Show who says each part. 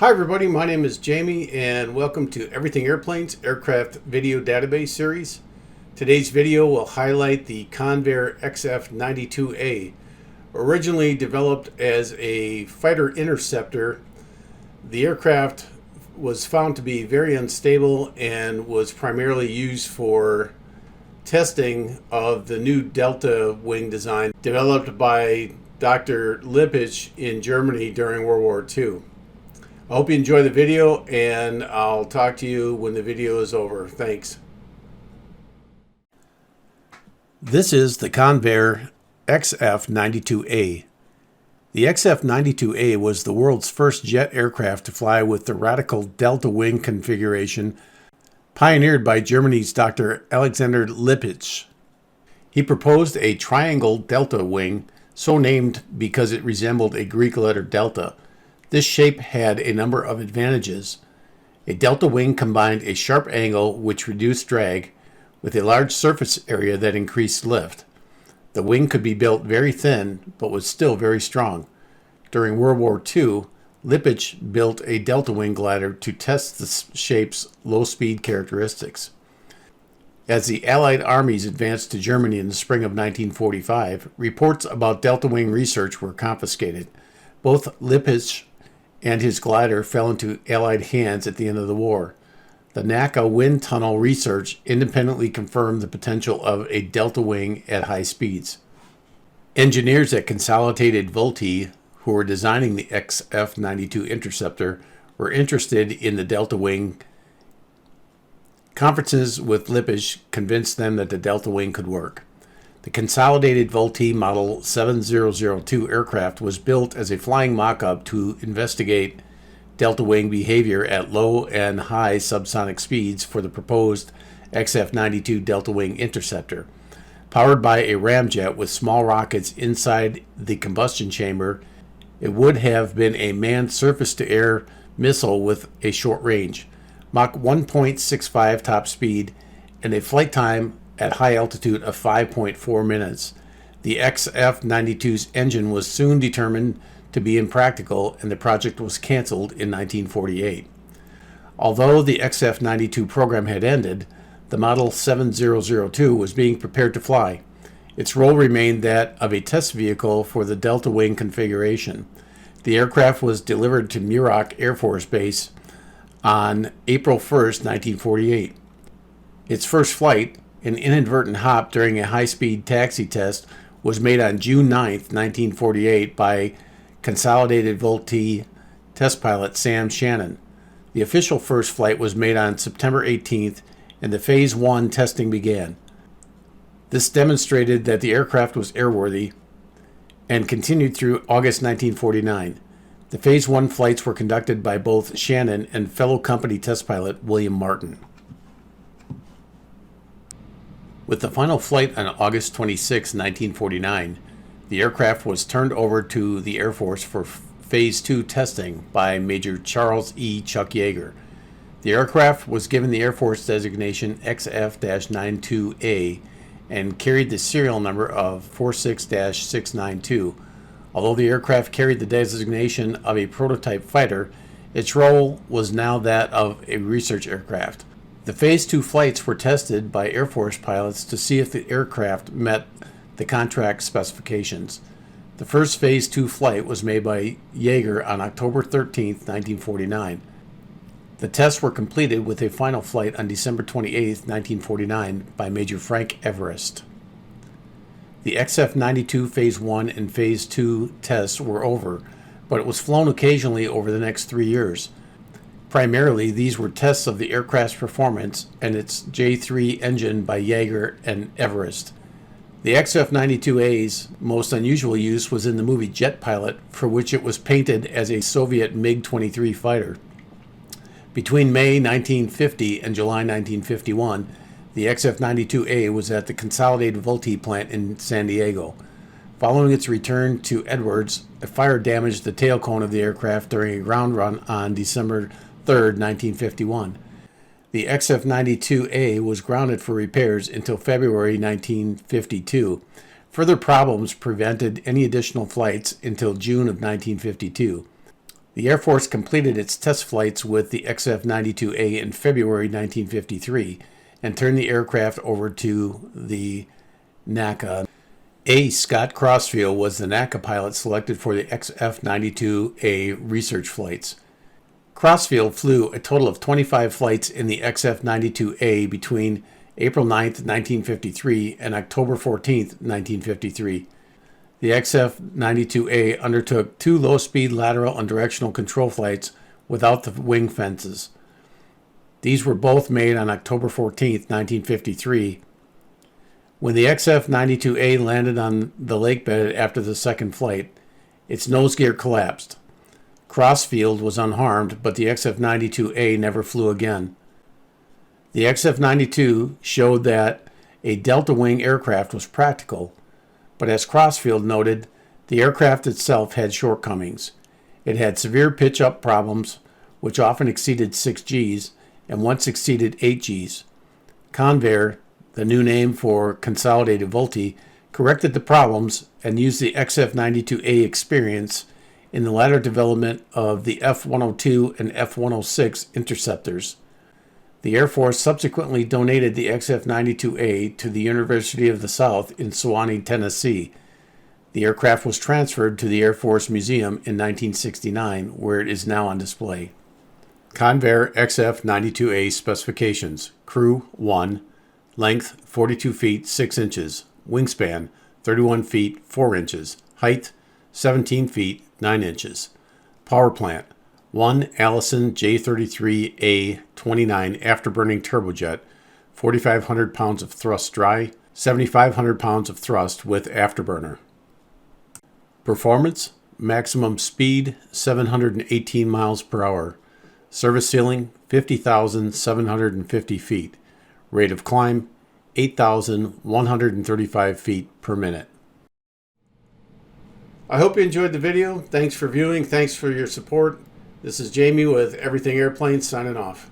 Speaker 1: Hi everybody, my name is Jamie and welcome to Everything Airplanes Aircraft Video Database Series. Today's video will highlight the CONVAIR XF-92A. Originally developed as a fighter interceptor, the aircraft was found to be very unstable and was primarily used for testing of the new Delta wing design developed by Dr. Lippisch in Germany during World War II. I hope you enjoy the video, and I'll talk to you when the video is over. Thanks. This is the CONVAIR XF-92A. The XF-92A was the world's first jet aircraft to fly with the radical delta wing configuration pioneered by Germany's Dr. Alexander Lippisch. He proposed a triangle delta wing, so named because it resembled a Greek letter delta. This shape had a number of advantages. A delta wing combined a sharp angle which reduced drag with a large surface area that increased lift. The wing could be built very thin but was still very strong. During World War II, Lippisch built a delta wing glider to test the shape's low-speed characteristics. As the Allied armies advanced to Germany in the spring of 1945, reports about delta wing research were confiscated. Both Lippisch and his glider fell into Allied hands at the end of the war. The NACA wind tunnel research independently confirmed the potential of a delta wing at high speeds. Engineers at Consolidated Vultee, who were designing the XF-92 interceptor, were interested in the delta wing. Conferences with Lippisch convinced them that the delta wing could work. The Consolidated Vultee Model 7002 aircraft was built as a flying mock-up to investigate delta wing behavior at low and high subsonic speeds for the proposed XF-92 delta wing interceptor. Powered by a ramjet with small rockets inside the combustion chamber, it would have been a manned surface-to-air missile with a short range, Mach 1.65 top speed, and a flight time at high altitude of 5.4 minutes. The XF-92's engine was soon determined to be impractical, and the project was canceled in 1948. Although the XF-92 program had ended, the Model 7002 was being prepared to fly. Its role remained that of a test vehicle for the delta wing configuration. The aircraft was delivered to Muroc Air Force Base on April 1, 1948. Its first flight, an inadvertent hop during a high-speed taxi test, was made on June 9, 1948 by Consolidated Vultee test pilot Sam Shannon. The official first flight was made on September 18th, and the Phase 1 testing began. This demonstrated that the aircraft was airworthy and continued through August 1949. The Phase 1 flights were conducted by both Shannon and fellow company test pilot William Martin. With the final flight on August 26, 1949, the aircraft was turned over to the Air Force for Phase 2 testing by Major Charles E. Chuck Yeager. The aircraft was given the Air Force designation XF-92A and carried the serial number of 46-692. Although the aircraft carried the designation of a prototype fighter, its role was now that of a research aircraft. The Phase 2 flights were tested by Air Force pilots to see if the aircraft met the contract specifications. The first Phase 2 flight was made by Yeager on October 13, 1949. The tests were completed with a final flight on December 28, 1949 by Major Frank Everest. The XF-92 Phase 1 and Phase 2 tests were over, but it was flown occasionally over the next 3 years. Primarily, these were tests of the aircraft's performance and its J-3 engine by Yeager and Everest. The XF-92A's most unusual use was in the movie Jet Pilot, for which it was painted as a Soviet MiG-23 fighter. Between May 1950 and July 1951, the XF-92A was at the Consolidated Vultee plant in San Diego. Following its return to Edwards, a fire damaged the tail cone of the aircraft during a ground run on December 3, 1951. The XF-92A was grounded for repairs until February 1952. Further problems prevented any additional flights until June of 1952. The Air Force completed its test flights with the XF-92A in February 1953 and turned the aircraft over to the NACA. A. Scott Crossfield was the NACA pilot selected for the XF-92A research flights. Crossfield flew a total of 25 flights in the XF-92A between April 9, 1953 and October 14, 1953. The XF-92A undertook 2 low-speed lateral and directional control flights without the wing fences. These were both made on October 14, 1953. When the XF-92A landed on the lake bed after the second flight, its nose gear collapsed. Crossfield was unharmed, but the XF-92A never flew again. The XF-92 showed that a delta wing aircraft was practical, but as Crossfield noted, the aircraft itself had shortcomings. It had severe pitch-up problems, which often exceeded 6 Gs, and once exceeded 8 Gs. CONVAIR, the new name for Consolidated Vultee, corrected the problems and used the XF-92A experience in the latter development of the F-102 and F-106 interceptors. The Air Force subsequently donated the XF-92A to the University of the South in Sewanee, Tennessee. The aircraft was transferred to the Air Force Museum in 1969, where it is now on display. CONVAIR XF-92A specifications: Crew 1, length 42 feet 6 inches, wingspan 31 feet 4 inches, height 17 feet 9 inches. Power plant: 1 Allison J33A 29 afterburning turbojet, 4,500 pounds of thrust dry, 7,500 pounds of thrust with afterburner. Performance: maximum speed 718 miles per hour. Service ceiling 50,750 feet. Rate of climb 8,135 feet per minute. I hope you enjoyed the video. Thanks for viewing. Thanks for your support. This is Jamie with Everything Airplanes signing off.